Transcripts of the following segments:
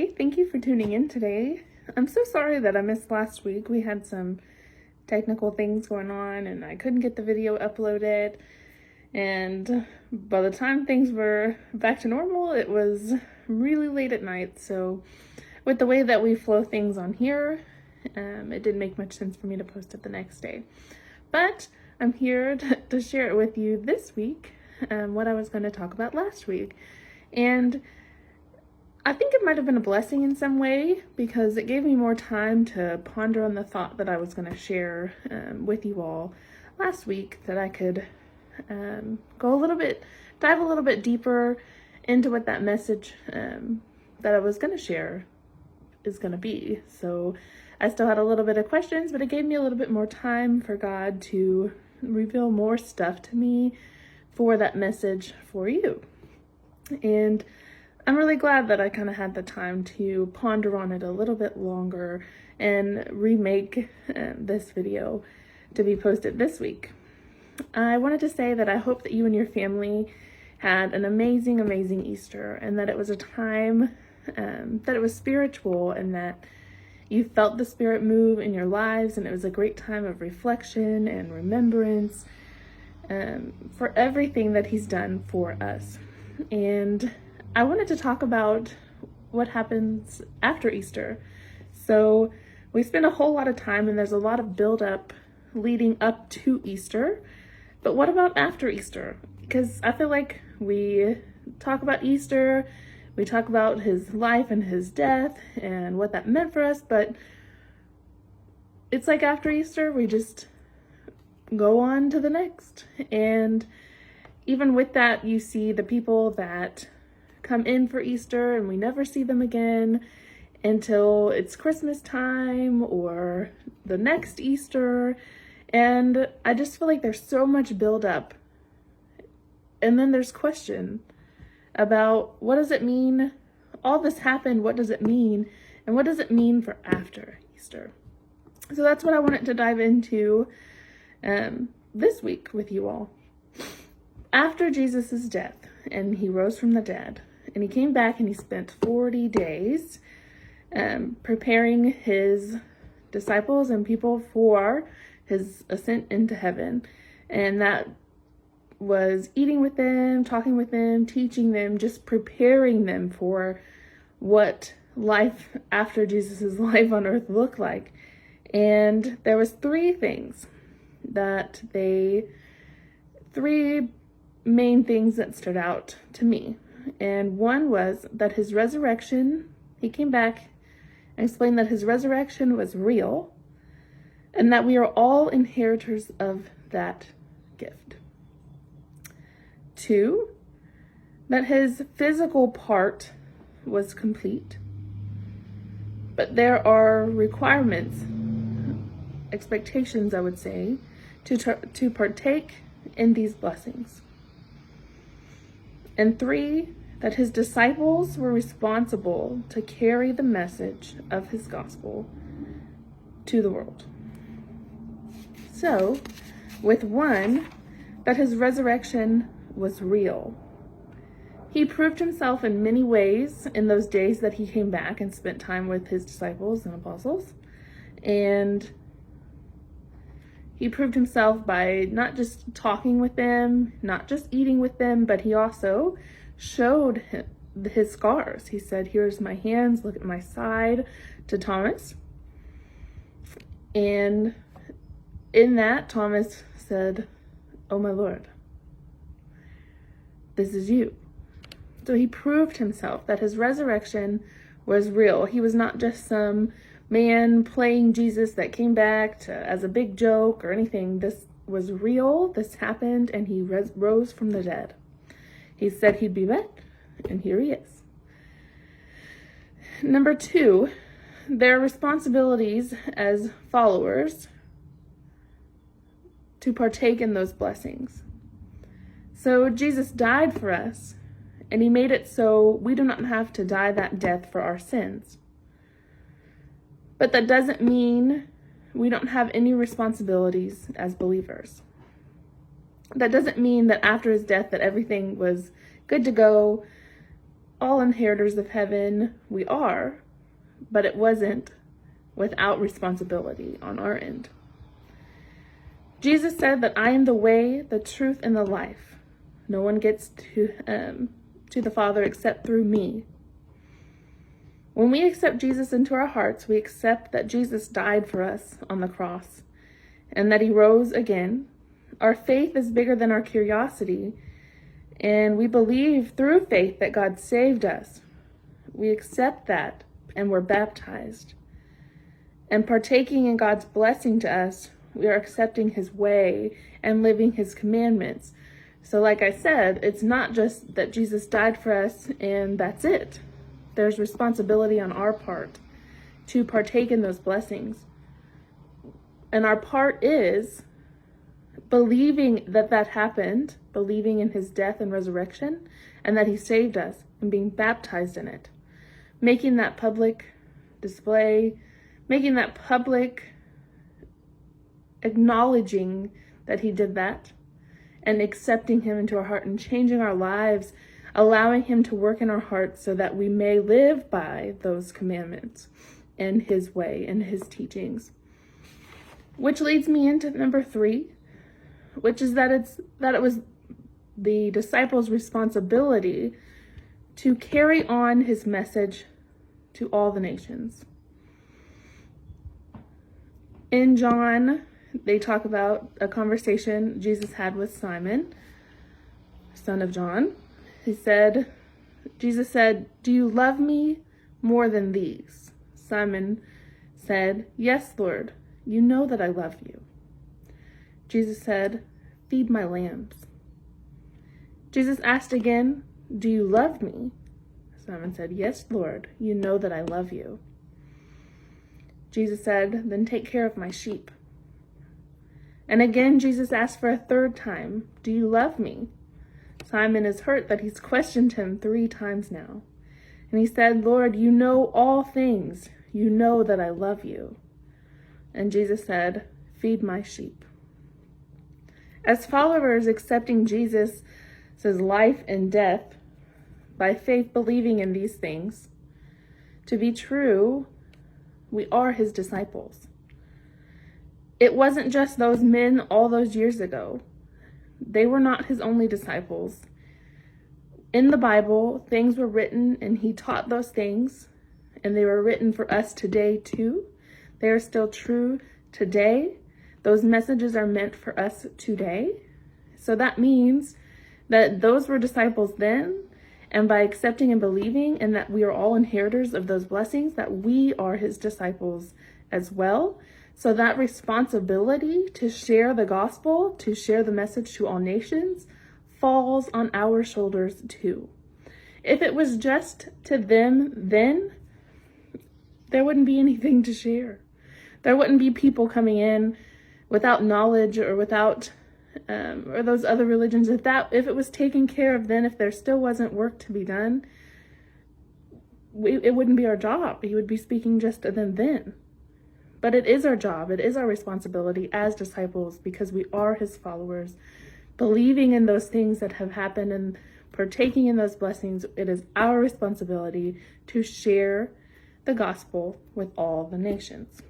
Hey, thank you for tuning in today. I'm so sorry that I missed last week. We had some technical things going on and I couldn't get the video uploaded. And by the time things were back to normal, it was really late at night. So with the way that we flow things on here, it didn't make much sense for me to post it the next day. But I'm here to share it with you this week, what I was going to talk about last week. And I think it might have been a blessing in some way because it gave me more time to ponder on the thought that I was going to share with you all last week, that I could dive a little bit deeper into what that message that I was going to share is going to be. So I still had a little bit of questions, but it gave me a little bit more time for God to reveal more stuff to me for that message for you. And I'm really glad that I kind of had the time to ponder on it a little bit longer and remake this video to be posted this week. I wanted to say that I hope that you and your family had an amazing, amazing Easter, and that it was a time that it was spiritual, and that you felt the Spirit move in your lives, and it was a great time of reflection and remembrance for everything that He's done for us. And I wanted to talk about what happens after Easter. So we spend a whole lot of time, and there's a lot of build-up leading up to Easter. But what about after Easter? Because I feel like we talk about Easter, we talk about His life and His death and what that meant for us, but it's like after Easter, we just go on to the next. And even with that, you see the people that come in for Easter and we never see them again until it's Christmas time or the next Easter. And I just feel like there's so much buildup. And then there's question about, what does it mean? All this happened, what does it mean? And what does it mean for after Easter? So that's what I wanted to dive into this week with you all. After Jesus' death, and He rose from the dead, and He came back and He spent 40 days preparing His disciples and people for His ascent into heaven. And that was eating with them, talking with them, teaching them, just preparing them for what life after Jesus' life on earth looked like. And there was three main things that stood out to me. And one was that His resurrection, He came back and explained that His resurrection was real, and that we are all inheritors of that gift. 2, that His physical part was complete, but there are requirements, expectations, I would say, to partake in these blessings. And 3, that His disciples were responsible to carry the message of His gospel to the world. So, with 1, that His resurrection was real. He proved Himself in many ways in those days that He came back and spent time with His disciples and apostles. And He proved Himself by not just talking with them, not just eating with them, but He also showed His scars. He said, "Here's my hands, look at my side," to Thomas. And in that, Thomas said, "Oh my Lord, this is you." So He proved Himself that His resurrection was real. He was not just some man playing Jesus that came back as a big joke or anything. This was real. This happened, and He rose from the dead. He said He'd be back, and here He is. Number 2, their responsibilities as followers to partake in those blessings. So Jesus died for us, and He made it so we do not have to die that death for our sins. But that doesn't mean we don't have any responsibilities as believers. That doesn't mean that after His death that everything was good to go, all inheritors of heaven. We are, but it wasn't without responsibility on our end. Jesus said that I am the way, the truth, and the life. No one gets to the Father except through me. When we accept Jesus into our hearts, we accept that Jesus died for us on the cross and that he rose again. Our faith is bigger than our curiosity, and we believe through faith that God saved us. We accept that, and we're baptized. And partaking in God's blessing to us, we are accepting his way and living his commandments. So like I said, it's not just that Jesus died for us and that's it. There's responsibility on our part to partake in those blessings. And our part is believing that that happened, believing in his death and resurrection, and that he saved us, and being baptized in it. Making that public display, making that public acknowledging that he did that, and accepting him into our heart and changing our lives, allowing him to work in our hearts so that we may live by those commandments and his way and his teachings. Which leads me into number 3, which is that it was the disciples' responsibility to carry on his message to all the nations. In John, they talk about a conversation Jesus had with Simon, son of John. Jesus said, "Do you love me more than these?" Simon said, "Yes, Lord, you know that I love you." Jesus said, "Feed my lambs." Jesus asked again, "Do you love me?" Simon said, "Yes, Lord, you know that I love you." Jesus said, "Then take care of my sheep." And again, Jesus asked for a 3rd time, "Do you love me?" Simon is hurt that he's questioned him 3 times now. And he said, "Lord, you know all things. You know that I love you." And Jesus said, "Feed my sheep." As followers accepting Jesus' life and death, by faith believing in these things to be true, we are his disciples. It wasn't just those men all those years ago. They were not his only disciples. In the Bible, things were written and he taught those things, and they were written for us today too. They are still true today. Those messages are meant for us today. So that means that those were disciples then, and by accepting and believing and that we are all inheritors of those blessings, that we are his disciples as well. So that responsibility to share the gospel, to share the message to all nations, falls on our shoulders too. If it was just to them then, there wouldn't be anything to share. There wouldn't be people coming in without knowledge or without or those other religions. If it was taken care of then, if there still wasn't work to be done, it wouldn't be our job. He would be speaking just to them then. But it is our job. It is our responsibility as disciples, because we are his followers, believing in those things that have happened and partaking in those blessings. It is our responsibility to share the gospel with all the nations.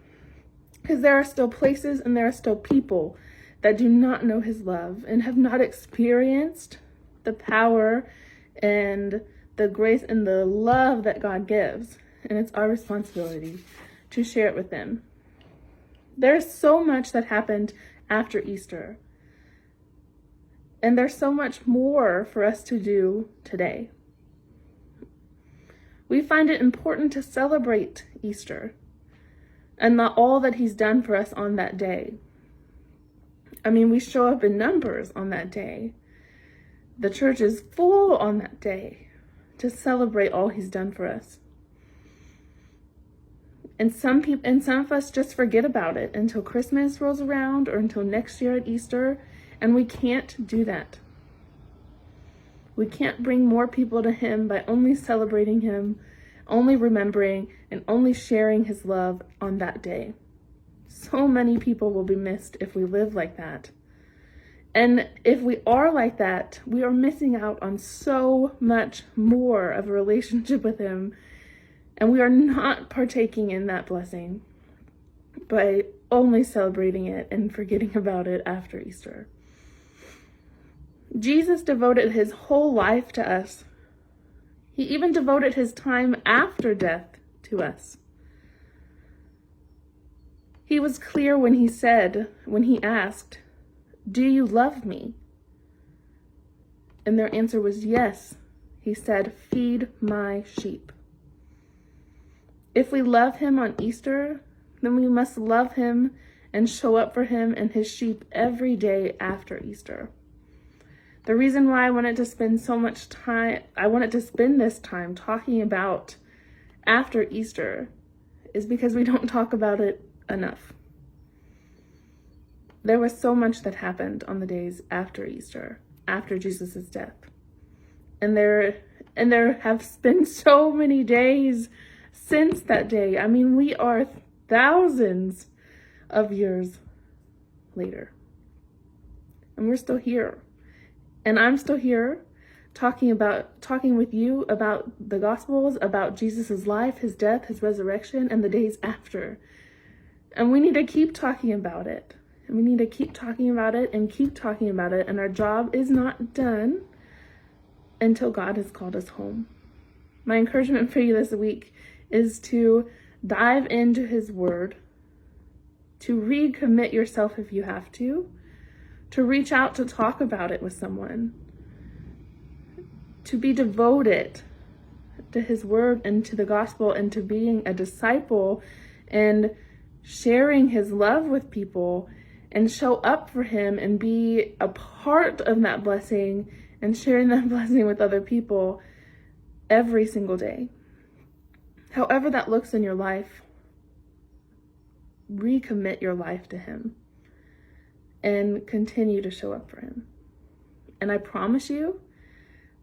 Because there are still places and there are still people that do not know his love and have not experienced the power and the grace and the love that God gives. And it's our responsibility to share it with them. There's so much that happened after Easter. And there's so much more for us to do today. We find it important to celebrate Easter and not all that he's done for us on that day. I mean, we show up in numbers on that day. The church is full on that day to celebrate all he's done for us. And some of us just forget about it until Christmas rolls around or until next year at Easter, and we can't do that. We can't bring more people to him by only celebrating him, only remembering, and only sharing his love on that day. So many people will be missed if we live like that. And if we are like that, we are missing out on so much more of a relationship with him. And we are not partaking in that blessing by only celebrating it and forgetting about it after Easter. Jesus devoted his whole life to us. He even devoted his time after death to us. He was clear when he asked, "Do you love me?" And their answer was yes. He said, "Feed my sheep." If we love him on Easter, then we must love him and show up for him and his sheep every day after Easter. The reason why I wanted to spend this time talking about after Easter is because we don't talk about it enough. There was so much that happened on the days after Easter, after Jesus' death. And there have been so many days since that day. I mean, we are thousands of years later. And we're still here. And I'm still here talking with you about the Gospels, about Jesus' life, his death, his resurrection, and the days after. And we need to keep talking about it. And we need to keep talking about it and keep talking about it. And our job is not done until God has called us home. My encouragement for you this week is to dive into his word, to recommit yourself if you have to reach out to talk about it with someone, to be devoted to his word and to the gospel and to being a disciple and sharing his love with people and show up for him and be a part of that blessing and sharing that blessing with other people every single day. However that looks in your life, recommit your life to him and continue to show up for him. And I promise you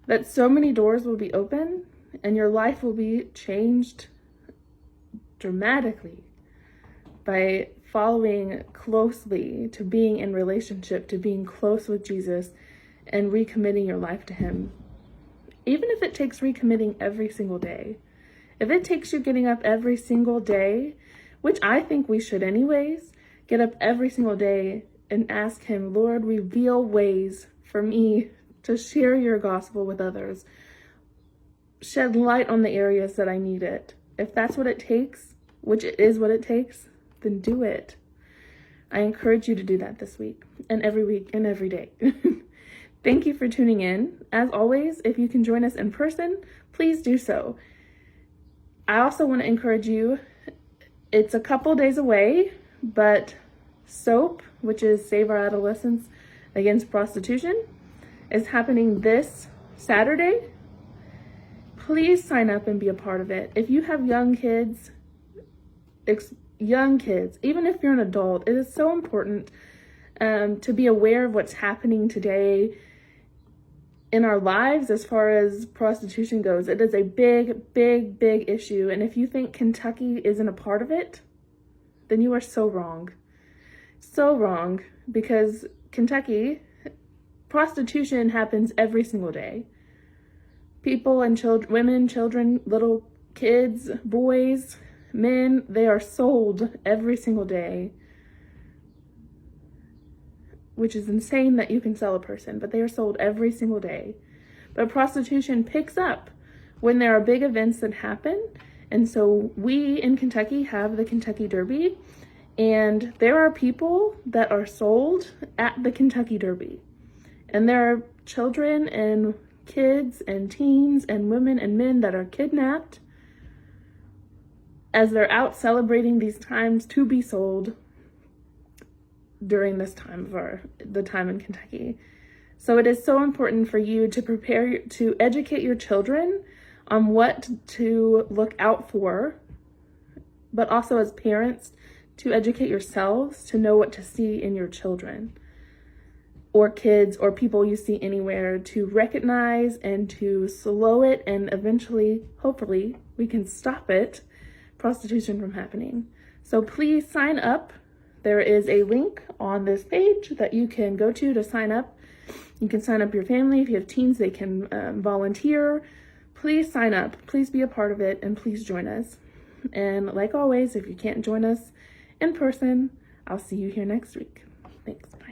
that so many doors will be open and your life will be changed dramatically by following closely to being in relationship, to being close with Jesus and recommitting your life to him. Even if it takes recommitting every single day. If it takes you getting up every single day, which I think we should anyways, get up every single day and ask him, Lord, reveal ways for me to share your gospel with others. Shed light on the areas that I need it. If that's what it takes, which it is what it takes, then do it. I encourage you to do that this week and every week and every day. Thank you for tuning in. As always, if you can join us in person, please do so. I also want to encourage you, it's a couple days away, but SOAP, which is Save Our Adolescents Against Prostitution, is happening this Saturday. Please sign up and be a part of it. If you have young kids, even if you're an adult, it is so important to be aware of what's happening today in our lives as far as prostitution goes. It is a big, big, big issue. And if you think Kentucky isn't a part of it, then you are so wrong. So wrong, because Kentucky, prostitution happens every single day. People and children, women, children, little kids, boys, men, they are sold every single day. Which is insane that you can sell a person, but they are sold every single day. But prostitution picks up when there are big events that happen. And so we in Kentucky have the Kentucky Derby, and there are people that are sold at the Kentucky Derby. And there are children and kids and teens and women and men that are kidnapped as they're out celebrating these times to be sold during this time of the time in Kentucky. So it is so important for you to prepare, to educate your children on what to look out for, but also as parents to educate yourselves to know what to see in your children or kids or people you see anywhere, to recognize and to slow it, and eventually, hopefully, we can stop it, prostitution from happening. So please sign up There is a link on this page that you can go to sign up. You can sign up your family. If you have teens, they can volunteer. Please sign up. Please be a part of it, and please join us. And like always, if you can't join us in person, I'll see you here next week. Thanks. Bye.